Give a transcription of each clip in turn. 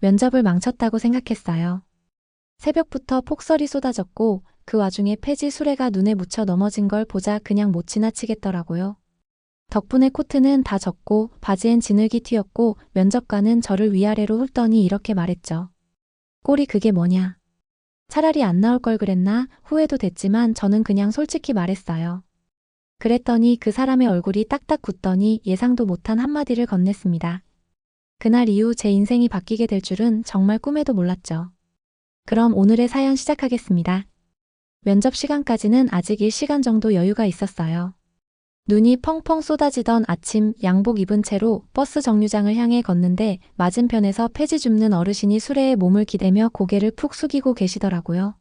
면접을 망쳤다고 생각했어요. 새벽부터 폭설이 쏟아졌고 그 와중에 폐지 수레가 눈에 묻혀 넘어진 걸 보자 그냥 못 지나치겠더라고요. 덕분에 코트는 다 젖고 바지엔 진흙이 튀었고 면접관은 저를 위아래로 훑더니 이렇게 말했죠. 꼴이 그게 뭐냐. 차라리 안 나올 걸 그랬나 후회도 됐지만 저는 그냥 솔직히 말했어요. 그랬더니 그 사람의 얼굴이 딱딱 굳더니 예상도 못한 한마디를 건넸습니다. 그날 이후 제 인생이 바뀌게 될 줄은 정말 꿈에도 몰랐죠. 그럼 오늘의 사연 시작하겠습니다. 면접 시간까지는 아직 1시간 정도 여유가 있었어요. 눈이 펑펑 쏟아지던 아침 양복 입은 채로 버스 정류장을 향해 걷는데 맞은편에서 폐지 줍는 어르신이 수레에 몸을 기대며 고개를 푹 숙이고 계시더라고요.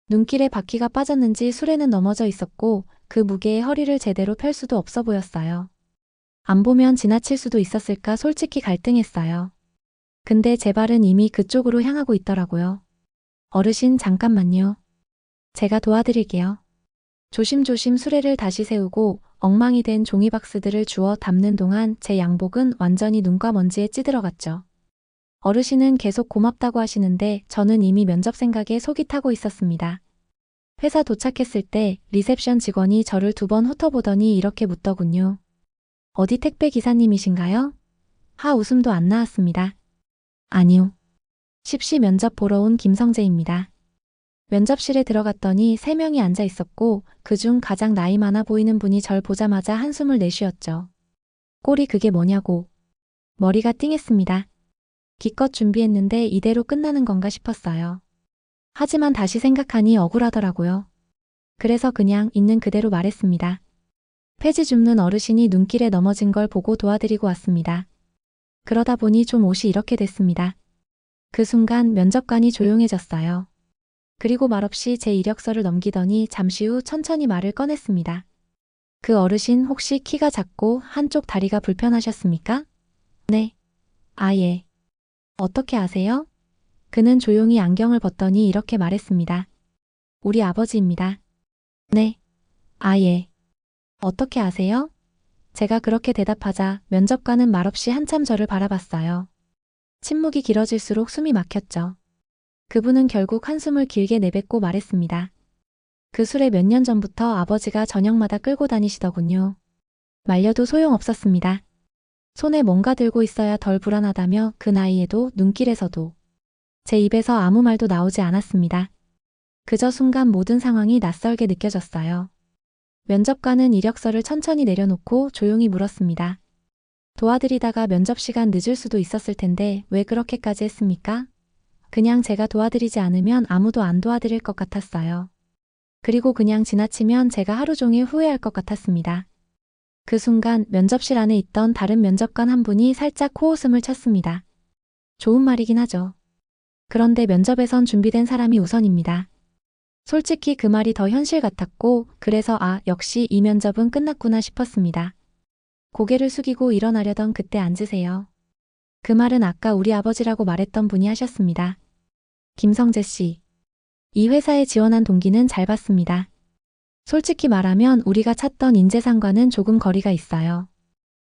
눈길에 바퀴가 빠졌는지 수레는 넘어져 있었고 그 무게에 허리를 제대로 펼 수도 없어 보였어요. 안 보면 지나칠 수도 있었을까 솔직히 갈등했어요. 근데 제 발은 이미 그쪽으로 향하고 있더라고요. 어르신 잠깐만요. 제가 도와드릴게요. 조심조심 수레를 다시 세우고 엉망이 된 종이박스들을 주워 담는 동안 제 양복은 완전히 눈과 먼지에 찌들어갔죠. 어르신은 계속 고맙다고 하시는데 저는 이미 면접 생각에 속이 타고 있었습니다. 회사 도착했을 때 리셉션 직원이 저를 2번 훑어보더니 이렇게 묻더군요. 어디 택배 기사님이신가요? 웃음도 안 나왔습니다. 아니요. 십시 면접 보러 온 김성재입니다. 면접실에 들어갔더니 3명이 앉아 있었고 그중 가장 나이 많아 보이는 분이 절 보자마자 한숨을 내쉬었죠. 꼴이 그게 뭐냐고. 머리가 띵했습니다. 기껏 준비했는데 이대로 끝나는 건가 싶었어요. 하지만 다시 생각하니 억울하더라고요. 그래서 그냥 있는 그대로 말했습니다. 폐지 줍는 어르신이 눈길에 넘어진 걸 보고 도와드리고 왔습니다. 그러다 보니 좀 옷이 이렇게 됐습니다. 그 순간 면접관이 조용해졌어요. 그리고 말없이 제 이력서를 넘기더니 잠시 후 천천히 말을 꺼냈습니다. 그 어르신 혹시 키가 작고 한쪽 다리가 불편하셨습니까? 네. 예. 어떻게 아세요? 그는 조용히 안경을 벗더니 이렇게 말했습니다. 우리 아버지입니다. 네. 예. 어떻게 아세요? 제가 그렇게 대답하자 면접관은 말없이 한참 저를 바라봤어요. 침묵이 길어질수록 숨이 막혔죠. 그분은 결국 한숨을 길게 내뱉고 말했습니다. 그 술에 몇 년 전부터 아버지가 저녁마다 끌고 다니시더군요. 말려도 소용없었습니다. 손에 뭔가 들고 있어야 덜 불안하다며 그 나이에도 눈길에서도 제 입에서 아무 말도 나오지 않았습니다. 그저 순간 모든 상황이 낯설게 느껴졌어요. 면접관은 이력서를 천천히 내려놓고 조용히 물었습니다. 도와드리다가 면접 시간 늦을 수도 있었을 텐데 왜 그렇게까지 했습니까? 그냥 제가 도와드리지 않으면 아무도 안 도와드릴 것 같았어요. 그리고 그냥 지나치면 제가 하루 종일 후회할 것 같았습니다. 그 순간 면접실 안에 있던 다른 면접관 한 분이 살짝 코웃음을 쳤습니다. 좋은 말이긴 하죠. 그런데 면접에선 준비된 사람이 우선입니다. 솔직히 그 말이 더 현실 같았고 그래서 역시 이 면접은 끝났구나 싶었습니다. 고개를 숙이고 일어나려던 그때 앉으세요. 그 말은 아까 우리 아버지라고 말했던 분이 하셨습니다. 김성재 씨. 이 회사에 지원한 동기는 잘 봤습니다. 솔직히 말하면 우리가 찾던 인재상과는 조금 거리가 있어요.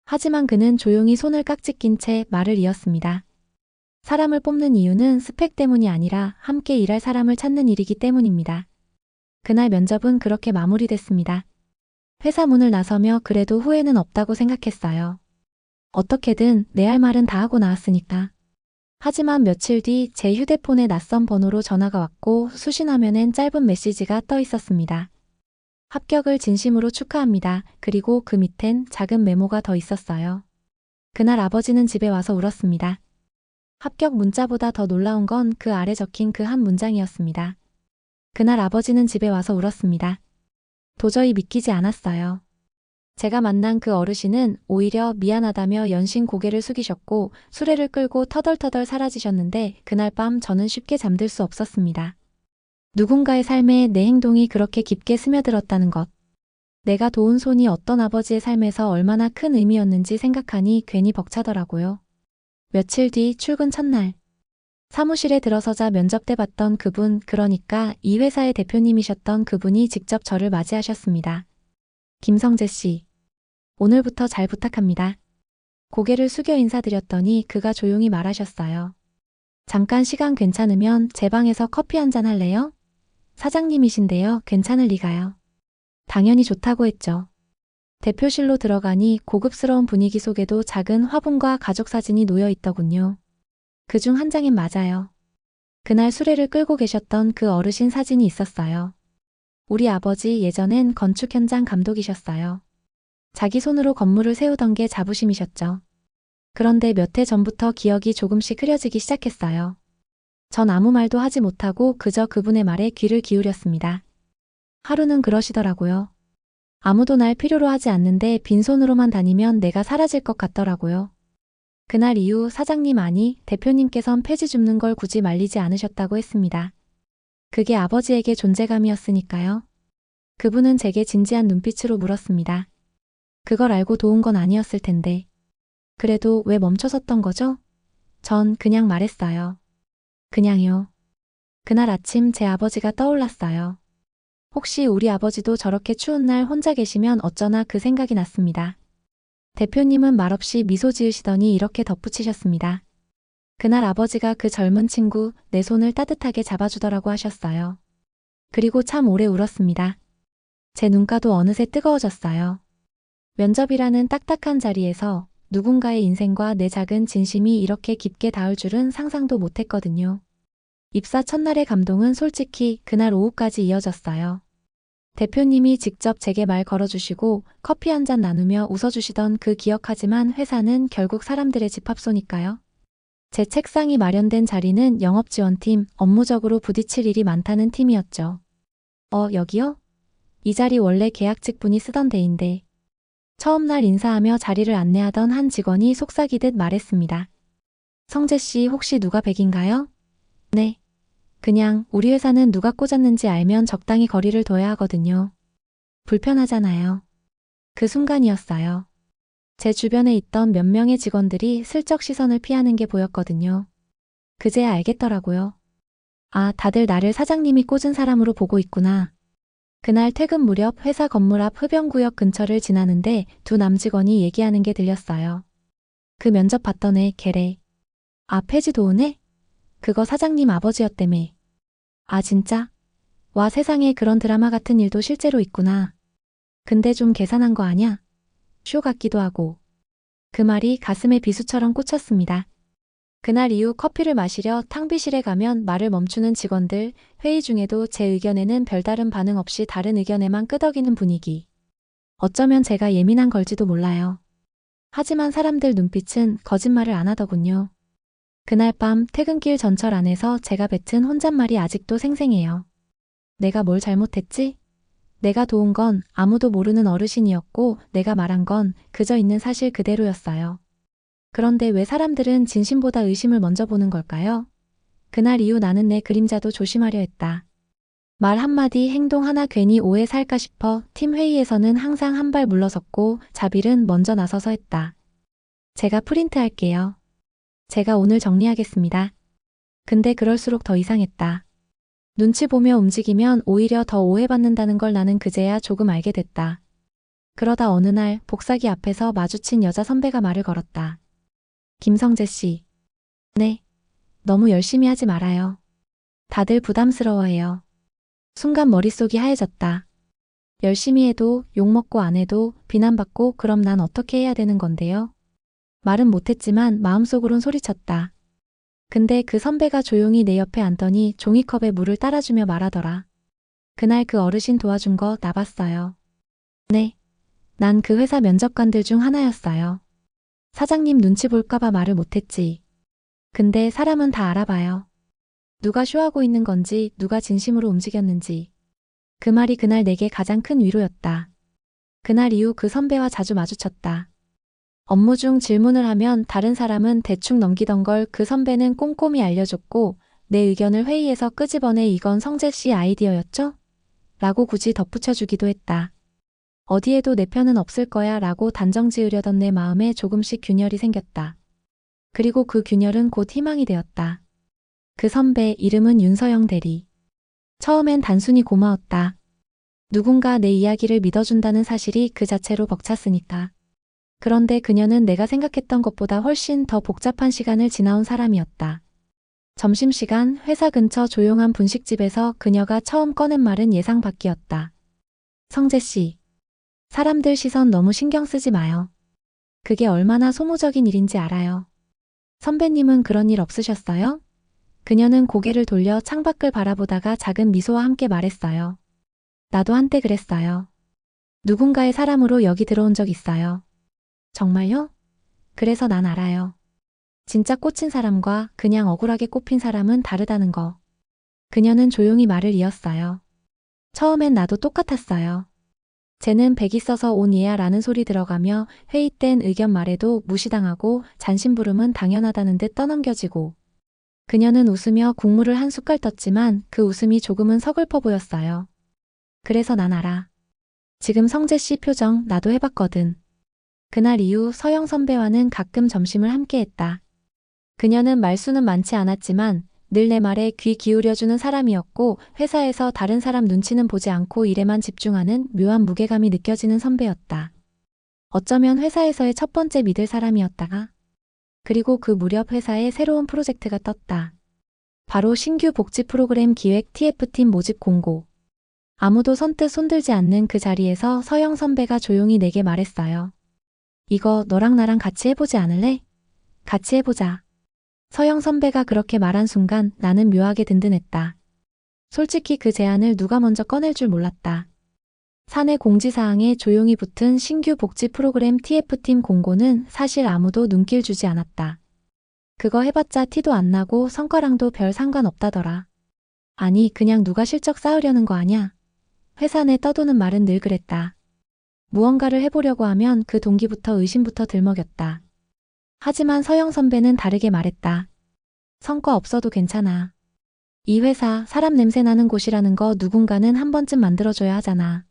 하지만 그는 조용히 손을 깍지 낀 채 말을 이었습니다. 사람을 뽑는 이유는 스펙 때문이 아니라 함께 일할 사람을 찾는 일이기 때문입니다. 그날 면접은 그렇게 마무리됐습니다. 회사 문을 나서며 그래도 후회는 없다고 생각했어요. 어떻게든 내 할 말은 다 하고 나왔으니까. 하지만 며칠 뒤 제 휴대폰에 낯선 번호로 전화가 왔고 수신화면엔 짧은 메시지가 떠 있었습니다. 합격을 진심으로 축하합니다. 그리고 그 밑엔 작은 메모가 더 있었어요. 그날 아버지는 집에 와서 울었습니다. 합격 문자보다 더 놀라운 건 그 아래 적힌 그 한 문장이었습니다. 그날 아버지는 집에 와서 울었습니다. 도저히 믿기지 않았어요. 제가 만난 그 어르신은 오히려 미안하다며 연신 고개를 숙이셨고 수레를 끌고 터덜터덜 사라지셨는데 그날 밤 저는 쉽게 잠들 수 없었습니다. 누군가의 삶에 내 행동이 그렇게 깊게 스며들었다는 것. 내가 도운 손이 어떤 아버지의 삶에서 얼마나 큰 의미였는지 생각하니 괜히 벅차더라고요. 며칠 뒤 출근 첫날. 사무실에 들어서자 면접 때 봤던 그분, 그러니까 이 회사의 대표님이셨던 그분이 직접 저를 맞이하셨습니다. 김성재 씨. 오늘부터 잘 부탁합니다. 고개를 숙여 인사드렸더니 그가 조용히 말하셨어요. 잠깐 시간 괜찮으면 제 방에서 커피 한잔 할래요? 사장님이신데요. 괜찮을 리가요. 당연히 좋다고 했죠. 대표실로 들어가니 고급스러운 분위기 속에도 작은 화분과 가족 사진이 놓여 있더군요. 그중 한 장엔 맞아요. 그날 수레를 끌고 계셨던 그 어르신 사진이 있었어요. 우리 아버지 예전엔 건축 현장 감독이셨어요. 자기 손으로 건물을 세우던 게 자부심이셨죠. 그런데 몇 해 전부터 기억이 조금씩 흐려지기 시작했어요. 전 아무 말도 하지 못하고 그저 그분의 말에 귀를 기울였습니다. 하루는 그러시더라고요. 아무도 날 필요로 하지 않는데 빈손으로만 다니면 내가 사라질 것 같더라고요. 그날 이후 사장님 아니 대표님께선 폐지 줍는 걸 굳이 말리지 않으셨다고 했습니다. 그게 아버지에게 존재감이었으니까요. 그분은 제게 진지한 눈빛으로 물었습니다. 그걸 알고 도운 건 아니었을 텐데. 그래도 왜 멈춰섰던 거죠? 전 그냥 말했어요. 그냥요. 그날 아침 제 아버지가 떠올랐어요. 혹시 우리 아버지도 저렇게 추운 날 혼자 계시면 어쩌나 그 생각이 났습니다. 대표님은 말없이 미소 지으시더니 이렇게 덧붙이셨습니다. 그날 아버지가 그 젊은 친구 내 손을 따뜻하게 잡아주더라고 하셨어요. 그리고 참 오래 울었습니다. 제 눈가도 어느새 뜨거워졌어요. 면접이라는 딱딱한 자리에서 누군가의 인생과 내 작은 진심이 이렇게 깊게 닿을 줄은 상상도 못했거든요. 입사 첫날의 감동은 솔직히 그날 오후까지 이어졌어요. 대표님이 직접 제게 말 걸어주시고 커피 한 잔 나누며 웃어주시던 그 기억하지만 회사는 결국 사람들의 집합소니까요. 제 책상이 마련된 자리는 영업지원팀, 업무적으로 부딪힐 일이 많다는 팀이었죠. 여기요? 이 자리 원래 계약직 분이 쓰던 데인데. 처음 날 인사하며 자리를 안내하던 한 직원이 속삭이듯 말했습니다. 성재 씨 혹시 누가 백인가요? 네. 그냥 우리 회사는 누가 꽂았는지 알면 적당히 거리를 둬야 하거든요. 불편하잖아요. 그 순간이었어요. 제 주변에 있던 몇 명의 직원들이 슬쩍 시선을 피하는 게 보였거든요. 그제야 알겠더라고요. 아, 다들 나를 사장님이 꽂은 사람으로 보고 있구나. 그날 퇴근 무렵 회사 건물 앞 흡연구역 근처를 지나는데 두 남직원이 얘기하는 게 들렸어요. 그 면접 봤던 애 걔래. 아, 폐지 도우네? 그거 사장님 아버지였다며. 아, 진짜? 와, 세상에 그런 드라마 같은 일도 실제로 있구나. 근데 좀 계산한 거 아냐? 쇼 같기도 하고. 그 말이 가슴에 비수처럼 꽂혔습니다. 그날 이후 커피를 마시려 탕비실에 가면 말을 멈추는 직원들, 회의 중에도 제 의견에는 별다른 반응 없이 다른 의견에만 끄덕이는 분위기. 어쩌면 제가 예민한 걸지도 몰라요. 하지만 사람들 눈빛은 거짓말을 안 하더군요. 그날 밤 퇴근길 전철 안에서 제가 뱉은 혼잣말이 아직도 생생해요. 내가 뭘 잘못했지? 내가 도운 건 아무도 모르는 어르신이었고 내가 말한 건 그저 있는 사실 그대로였어요. 그런데 왜 사람들은 진심보다 의심을 먼저 보는 걸까요? 그날 이후 나는 내 그림자도 조심하려 했다. 말 한마디 행동 하나 괜히 오해 살까 싶어 팀 회의에서는 항상 한 발 물러섰고 자빌은 먼저 나서서 했다. 제가 프린트할게요. 제가 오늘 정리하겠습니다. 근데 그럴수록 더 이상했다. 눈치 보며 움직이면 오히려 더 오해받는다는 걸 나는 그제야 조금 알게 됐다. 그러다 어느 날 복사기 앞에서 마주친 여자 선배가 말을 걸었다. 김성재 씨. 네. 너무 열심히 하지 말아요. 다들 부담스러워해요. 순간 머릿속이 하얘졌다. 열심히 해도 욕먹고 안 해도 비난받고 그럼 난 어떻게 해야 되는 건데요? 말은 못했지만 마음속으론 소리쳤다. 근데 그 선배가 조용히 내 옆에 앉더니 종이컵에 물을 따라주며 말하더라. 그날 그 어르신 도와준 거 나 봤어요. 네. 난 그 회사 면접관들 중 하나였어요. 사장님 눈치 볼까봐 말을 못했지. 근데 사람은 다 알아봐요. 누가 쇼하고 있는 건지 누가 진심으로 움직였는지. 그 말이 그날 내게 가장 큰 위로였다. 그날 이후 그 선배와 자주 마주쳤다. 업무 중 질문을 하면 다른 사람은 대충 넘기던 걸 그 선배는 꼼꼼히 알려줬고 내 의견을 회의에서 끄집어내 이건 성재 씨 아이디어였죠? 라고 굳이 덧붙여주기도 했다. 어디에도 내 편은 없을 거야 라고 단정 지으려던 내 마음에 조금씩 균열이 생겼다. 그리고 그 균열은 곧 희망이 되었다. 그 선배 이름은 윤서영 대리. 처음엔 단순히 고마웠다. 누군가 내 이야기를 믿어준다는 사실이 그 자체로 벅찼으니까. 그런데 그녀는 내가 생각했던 것보다 훨씬 더 복잡한 시간을 지나온 사람이었다. 점심시간 회사 근처 조용한 분식집에서 그녀가 처음 꺼낸 말은 예상 밖이었다. 성재씨, 사람들 시선 너무 신경 쓰지 마요. 그게 얼마나 소모적인 일인지 알아요. 선배님은 그런 일 없으셨어요? 그녀는 고개를 돌려 창밖을 바라보다가 작은 미소와 함께 말했어요. 나도 한때 그랬어요. 누군가의 사람으로 여기 들어온 적 있어요. 정말요? 그래서 난 알아요. 진짜 꽂힌 사람과 그냥 억울하게 꼽힌 사람은 다르다는 거. 그녀는 조용히 말을 이었어요. 처음엔 나도 똑같았어요. 쟤는 백 있어서 온 얘야 라는 소리 들어가며 회의 땐 의견 말해도 무시당하고 잔심부름은 당연하다는 듯 떠넘겨지고. 그녀는 웃으며 국물을 한 숟갈 떴지만 그 웃음이 조금은 서글퍼 보였어요. 그래서 난 알아. 지금 성재씨 표정 나도 해봤거든. 그날 이후 서영 선배와는 가끔 점심을 함께 했다. 그녀는 말수는 많지 않았지만 늘 내 말에 귀 기울여주는 사람이었고 회사에서 다른 사람 눈치는 보지 않고 일에만 집중하는 묘한 무게감이 느껴지는 선배였다. 어쩌면 회사에서의 첫 번째 믿을 사람이었다가 그리고 그 무렵 회사에 새로운 프로젝트가 떴다. 바로 신규 복지 프로그램 기획 TF팀 모집 공고. 아무도 선뜻 손들지 않는 그 자리에서 서영 선배가 조용히 내게 말했어요. 이거 너랑 나랑 같이 해보지 않을래? 같이 해보자. 서영 선배가 그렇게 말한 순간 나는 묘하게 든든했다. 솔직히 그 제안을 누가 먼저 꺼낼 줄 몰랐다. 사내 공지사항에 조용히 붙은 신규 복지 프로그램 TF팀 공고는 사실 아무도 눈길 주지 않았다. 그거 해봤자 티도 안 나고 성과랑도 별 상관없다더라. 아니 그냥 누가 실적 쌓으려는 거 아냐? 회사 내 떠도는 말은 늘 그랬다. 무언가를 해보려고 하면 그 동기부터 의심부터 들먹였다. 하지만 서영 선배는 다르게 말했다. 성과 없어도 괜찮아. 이 회사 사람 냄새 나는 곳이라는 거 누군가는 한 번쯤 만들어줘야 하잖아.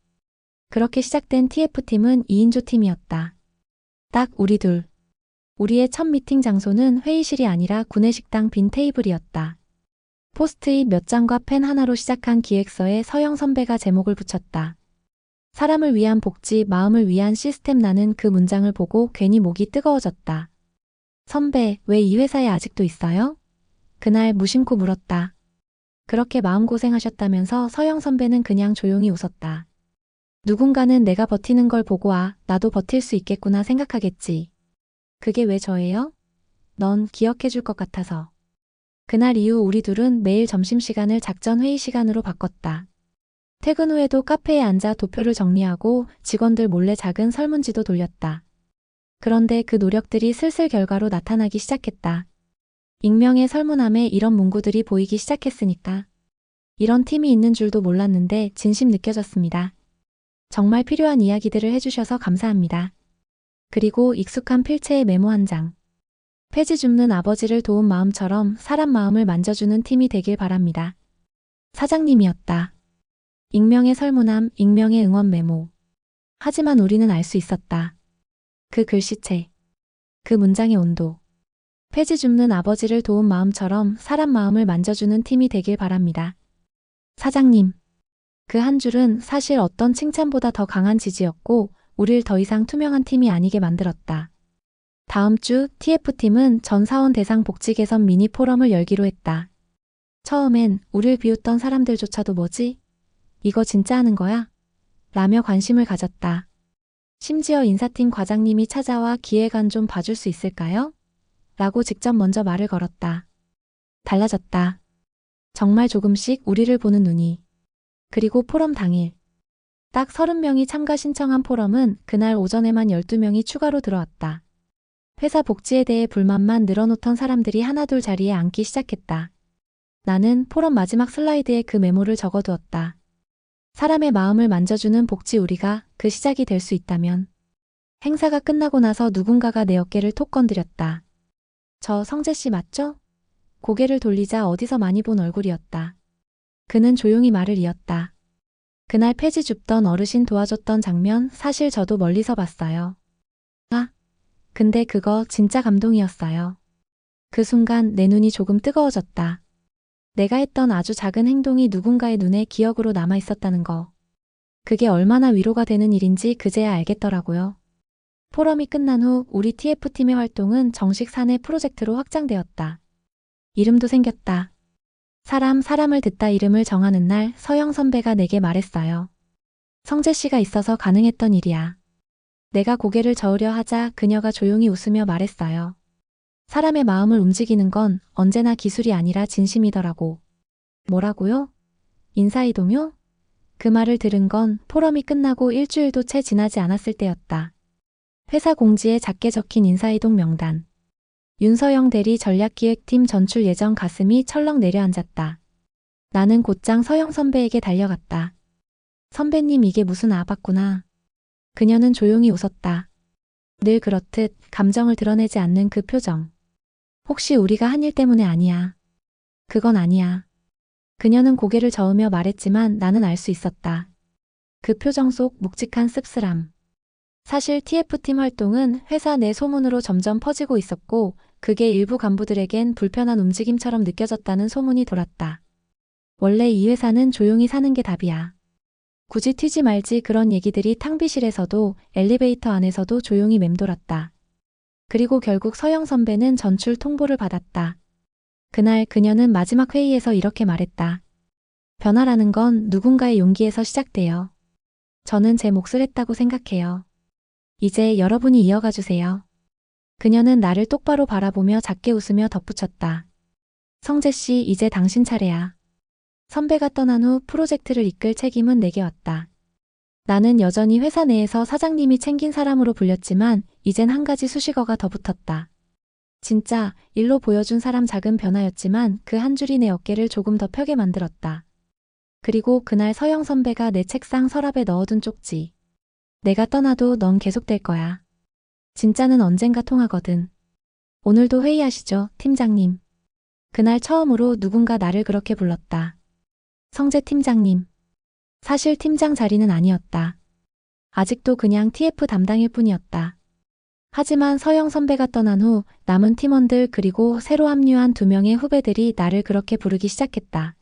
그렇게 시작된 TF팀은 2인조 팀이었다. 딱 우리 둘. 우리의 첫 미팅 장소는 회의실이 아니라 구내식당 빈 테이블이었다. 포스트잇 몇 장과 펜 하나로 시작한 기획서에 서영 선배가 제목을 붙였다. 사람을 위한 복지, 마음을 위한 시스템. 나는 그 문장을 보고 괜히 목이 뜨거워졌다. 선배, 왜 이 회사에 아직도 있어요? 그날 무심코 물었다. 그렇게 마음고생하셨다면서 서영 선배는 그냥 조용히 웃었다. 누군가는 내가 버티는 걸 보고 나도 버틸 수 있겠구나 생각하겠지. 그게 왜 저예요? 넌 기억해 줄 것 같아서. 그날 이후 우리 둘은 매일 점심시간을 작전 회의 시간으로 바꿨다. 퇴근 후에도 카페에 앉아 도표를 정리하고 직원들 몰래 작은 설문지도 돌렸다. 그런데 그 노력들이 슬슬 결과로 나타나기 시작했다. 익명의 설문함에 이런 문구들이 보이기 시작했으니까. 이런 팀이 있는 줄도 몰랐는데 진심 느껴졌습니다. 정말 필요한 이야기들을 해주셔서 감사합니다. 그리고 익숙한 필체의 메모 한 장. 폐지 줍는 아버지를 도운 마음처럼 사람 마음을 만져주는 팀이 되길 바랍니다. 사장님이었다. 익명의 설문함, 익명의 응원 메모. 하지만 우리는 알 수 있었다. 그 글씨체, 그 문장의 온도. 폐지 줍는 아버지를 도운 마음처럼 사람 마음을 만져주는 팀이 되길 바랍니다. 사장님. 그 한 줄은 사실 어떤 칭찬보다 더 강한 지지였고 우릴 더 이상 투명한 팀이 아니게 만들었다. 다음 주 TF팀은 전 사원 대상 복지 개선 미니 포럼을 열기로 했다. 처음엔 우릴 비웃던 사람들조차도 뭐지? 이거 진짜 하는 거야? 라며 관심을 가졌다. 심지어 인사팀 과장님이 찾아와 기획안 좀 봐줄 수 있을까요? 라고 직접 먼저 말을 걸었다. 달라졌다. 정말 조금씩 우리를 보는 눈이. 그리고 포럼 당일. 딱 30명이 참가 신청한 포럼은 그날 오전에만 12명이 추가로 들어왔다. 회사 복지에 대해 불만만 늘어놓던 사람들이 하나둘 자리에 앉기 시작했다. 나는 포럼 마지막 슬라이드에 그 메모를 적어두었다. 사람의 마음을 만져주는 복지 우리가 그 시작이 될 수 있다면. 행사가 끝나고 나서 누군가가 내 어깨를 톡 건드렸다. 저 성재씨 맞죠? 고개를 돌리자 어디서 많이 본 얼굴이었다. 그는 조용히 말을 이었다. 그날 폐지 줍던 어르신 도와줬던 장면 사실 저도 멀리서 봤어요. 근데 그거 진짜 감동이었어요. 그 순간 내 눈이 조금 뜨거워졌다. 내가 했던 아주 작은 행동이 누군가의 눈에 기억으로 남아 있었다는 거. 그게 얼마나 위로가 되는 일인지 그제야 알겠더라고요. 포럼이 끝난 후 우리 TF팀의 활동은 정식 사내 프로젝트로 확장되었다. 이름도 생겼다. 사람을 듣다 이름을 정하는 날 서영 선배가 내게 말했어요. 성재 씨가 있어서 가능했던 일이야. 내가 고개를 저으려 하자 그녀가 조용히 웃으며 말했어요. 사람의 마음을 움직이는 건 언제나 기술이 아니라 진심이더라고. 뭐라고요? 인사이동요? 그 말을 들은 건 포럼이 끝나고 일주일도 채 지나지 않았을 때였다. 회사 공지에 작게 적힌 인사이동 명단. 윤서영 대리 전략기획팀 전출 예정. 가슴이 철렁 내려앉았다. 나는 곧장 서영 선배에게 달려갔다. 선배님, 이게 무슨 아바구나. 그녀는 조용히 웃었다. 늘 그렇듯 감정을 드러내지 않는 그 표정. 혹시 우리가 한 일 때문에 아니야. 그건 아니야. 그녀는 고개를 저으며 말했지만 나는 알 수 있었다. 그 표정 속 묵직한 씁쓸함. 사실 TF팀 활동은 회사 내 소문으로 점점 퍼지고 있었고 그게 일부 간부들에겐 불편한 움직임처럼 느껴졌다는 소문이 돌았다. 원래 이 회사는 조용히 사는 게 답이야. 굳이 튀지 말지. 그런 얘기들이 탕비실에서도 엘리베이터 안에서도 조용히 맴돌았다. 그리고 결국 서영 선배는 전출 통보를 받았다. 그날 그녀는 마지막 회의에서 이렇게 말했다. 변화라는 건 누군가의 용기에서 시작돼요. 저는 제 몫을 했다고 생각해요. 이제 여러분이 이어가 주세요. 그녀는 나를 똑바로 바라보며 작게 웃으며 덧붙였다. 성재 씨, 이제 당신 차례야. 선배가 떠난 후 프로젝트를 이끌 책임은 내게 왔다. 나는 여전히 회사 내에서 사장님이 챙긴 사람으로 불렸지만 이젠 한 가지 수식어가 더 붙었다. 진짜 일로 보여준 사람. 작은 변화였지만 그 한 줄이 내 어깨를 조금 더 펴게 만들었다. 그리고 그날 서영 선배가 내 책상 서랍에 넣어둔 쪽지. 내가 떠나도 넌 계속될 거야. 진짜는 언젠가 통하거든. 오늘도 회의하시죠, 팀장님. 그날 처음으로 누군가 나를 그렇게 불렀다. 성재 팀장님. 사실 팀장 자리는 아니었다. 아직도 그냥 TF 담당일 뿐이었다. 하지만 서영 선배가 떠난 후 남은 팀원들 그리고 새로 합류한 2명의 후배들이 나를 그렇게 부르기 시작했다.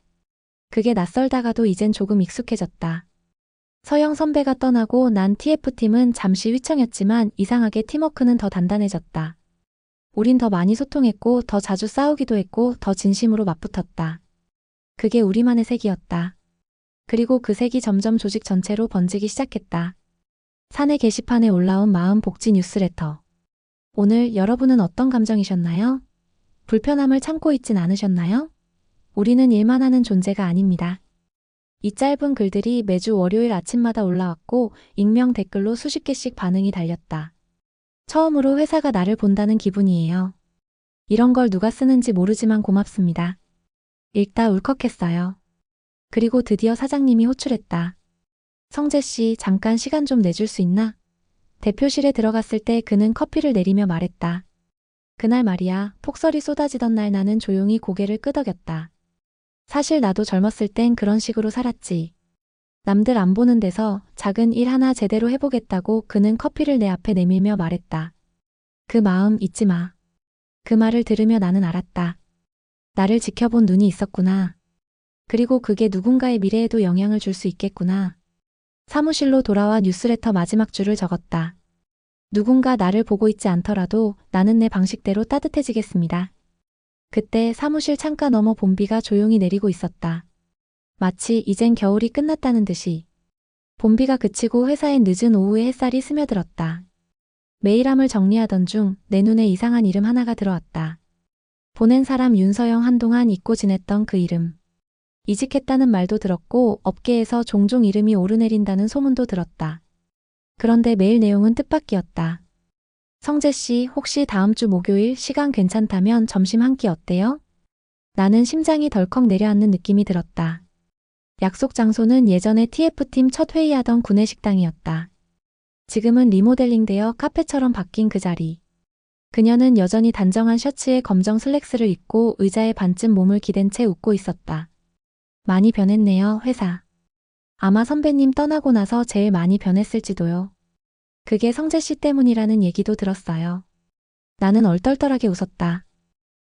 그게 낯설다가도 이젠 조금 익숙해졌다. 서영 선배가 떠나고 난 TF팀은 잠시 휘청였지만 이상하게 팀워크는 더 단단해졌다. 우린 더 많이 소통했고 더 자주 싸우기도 했고 더 진심으로 맞붙었다. 그게 우리만의 색이었다. 그리고 그 색이 점점 조직 전체로 번지기 시작했다. 사내 게시판에 올라온 마음 복지 뉴스레터. 오늘 여러분은 어떤 감정이셨나요? 불편함을 참고 있진 않으셨나요? 우리는 일만 하는 존재가 아닙니다. 이 짧은 글들이 매주 월요일 아침마다 올라왔고 익명 댓글로 수십 개씩 반응이 달렸다. 처음으로 회사가 나를 본다는 기분이에요. 이런 걸 누가 쓰는지 모르지만 고맙습니다. 읽다 울컥했어요. 그리고 드디어 사장님이 호출했다. 성재 씨, 잠깐 시간 좀 내줄 수 있나? 대표실에 들어갔을 때 그는 커피를 내리며 말했다. 그날 말이야, 폭설이 쏟아지던 날 나는 조용히 고개를 끄덕였다. 사실 나도 젊었을 땐 그런 식으로 살았지. 남들 안 보는 데서 작은 일 하나 제대로 해보겠다고 그는 커피를 내 앞에 내밀며 말했다. 그 마음 잊지 마. 그 말을 들으며 나는 알았다. 나를 지켜본 눈이 있었구나. 그리고 그게 누군가의 미래에도 영향을 줄 수 있겠구나. 사무실로 돌아와 뉴스레터 마지막 줄을 적었다. 누군가 나를 보고 있지 않더라도 나는 내 방식대로 따뜻해지겠습니다. 그때 사무실 창가 너머 봄비가 조용히 내리고 있었다. 마치 이젠 겨울이 끝났다는 듯이. 봄비가 그치고 회사엔 늦은 오후에 햇살이 스며들었다. 메일함을 정리하던 중 내 눈에 이상한 이름 하나가 들어왔다. 보낸 사람 윤서영. 한동안 잊고 지냈던 그 이름. 이직했다는 말도 들었고 업계에서 종종 이름이 오르내린다는 소문도 들었다. 그런데 메일 내용은 뜻밖이었다. 성재 씨, 혹시 다음 주 목요일 시간 괜찮다면 점심 한 끼 어때요? 나는 심장이 덜컥 내려앉는 느낌이 들었다. 약속 장소는 예전에 TF팀 첫 회의하던 구내식당이었다. 지금은 리모델링되어 카페처럼 바뀐 그 자리. 그녀는 여전히 단정한 셔츠에 검정 슬랙스를 입고 의자에 반쯤 몸을 기댄 채 웃고 있었다. 많이 변했네요, 회사. 아마 선배님 떠나고 나서 제일 많이 변했을지도요. 그게 성재 씨 때문이라는 얘기도 들었어요. 나는 얼떨떨하게 웃었다.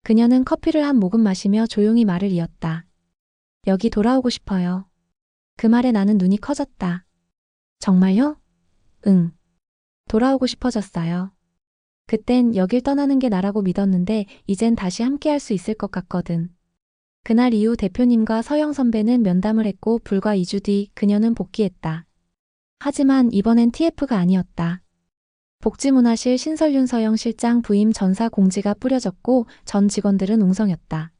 그녀는 커피를 한 모금 마시며 조용히 말을 이었다. 여기 돌아오고 싶어요. 그 말에 나는 눈이 커졌다. 정말요? 응. 돌아오고 싶어졌어요. 그땐 여길 떠나는 게 나라고 믿었는데 이젠 다시 함께할 수 있을 것 같거든. 그날 이후 대표님과 서영 선배는 면담을 했고 불과 2주 뒤 그녀는 복귀했다. 하지만 이번엔 TF가 아니었다. 복지문화실 신설윤 서영 실장 부임 전사 공지가 뿌려졌고 전 직원들은 웅성였다.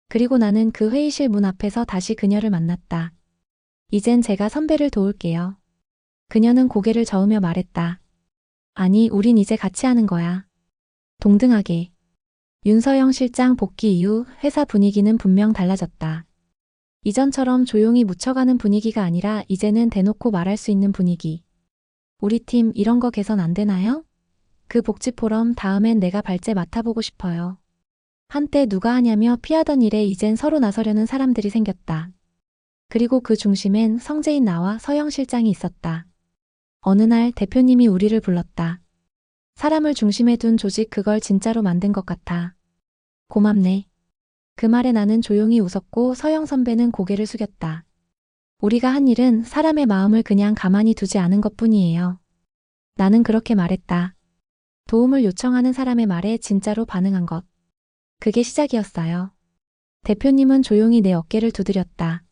그리고 나는 그 회의실 문 앞에서 다시 그녀를 만났다. 이젠 제가 선배를 도울게요. 그녀는 고개를 저으며 말했다. 아니, 우린 이제 같이 하는 거야. 동등하게. 윤서영 실장 복귀 이후 회사 분위기는 분명 달라졌다. 이전처럼 조용히 묻혀가는 분위기가 아니라 이제는 대놓고 말할 수 있는 분위기. 우리 팀 이런 거 개선 안 되나요? 그 복지 포럼 다음엔 내가 발제 맡아보고 싶어요. 한때 누가 하냐며 피하던 일에 이젠 서로 나서려는 사람들이 생겼다. 그리고 그 중심엔 성재인 나와 서영 실장이 있었다. 어느 날 대표님이 우리를 불렀다. 사람을 중심에 둔 조직 그걸 진짜로 만든 것 같아. 고맙네. 그 말에 나는 조용히 웃었고 서영 선배는 고개를 숙였다. 우리가 한 일은 사람의 마음을 그냥 가만히 두지 않은 것뿐이에요. 나는 그렇게 말했다. 도움을 요청하는 사람의 말에 진짜로 반응한 것. 그게 시작이었어요. 대표님은 조용히 내 어깨를 두드렸다.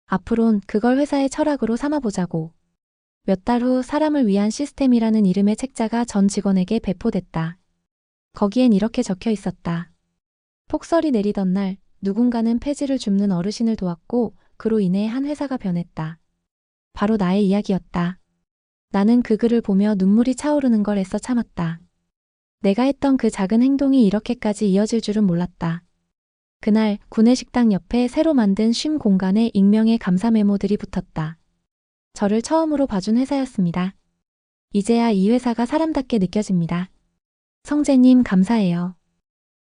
앞으론 그걸 회사의 철학으로 삼아보자고. 몇 달 후 사람을 위한 시스템이라는 이름의 책자가 전 직원에게 배포됐다. 거기엔 이렇게 적혀 있었다. 폭설이 내리던 날 누군가는 폐지를 줍는 어르신을 도왔고 그로 인해 한 회사가 변했다. 바로 나의 이야기였다. 나는 그 글을 보며 눈물이 차오르는 걸 애써 참았다. 내가 했던 그 작은 행동이 이렇게까지 이어질 줄은 몰랐다. 그날 구내식당 옆에 새로 만든 쉼 공간에 익명의 감사 메모들이 붙었다. 저를 처음으로 봐준 회사였습니다. 이제야 이 회사가 사람답게 느껴집니다. 성재님 감사해요.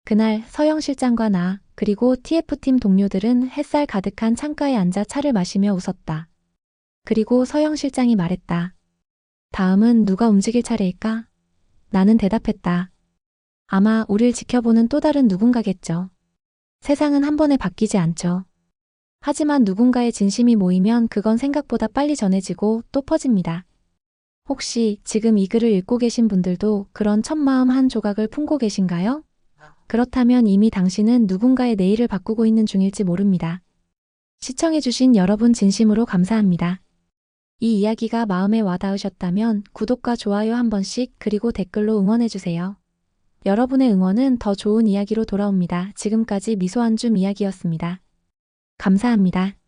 그날 서영 실장과 나 그리고 TF팀 동료들은 햇살 가득한 창가에 앉아 차를 마시며 웃었다. 그리고 서영 실장이 말했다. 다음은 누가 움직일 차례일까? 나는 대답했다. 아마 우릴 지켜보는 또 다른 누군가겠죠. 세상은 한 번에 바뀌지 않죠. 하지만 누군가의 진심이 모이면 그건 생각보다 빨리 전해지고 또 퍼집니다. 혹시 지금 이 글을 읽고 계신 분들도 그런 첫 마음 한 조각을 품고 계신가요? 그렇다면 이미 당신은 누군가의 내일을 바꾸고 있는 중일지 모릅니다. 시청해주신 여러분 진심으로 감사합니다. 이 이야기가 마음에 와닿으셨다면 구독과 좋아요 한 번씩 그리고 댓글로 응원해주세요. 여러분의 응원은 더 좋은 이야기로 돌아옵니다. 지금까지 미소 한 줌 이야기였습니다. 감사합니다.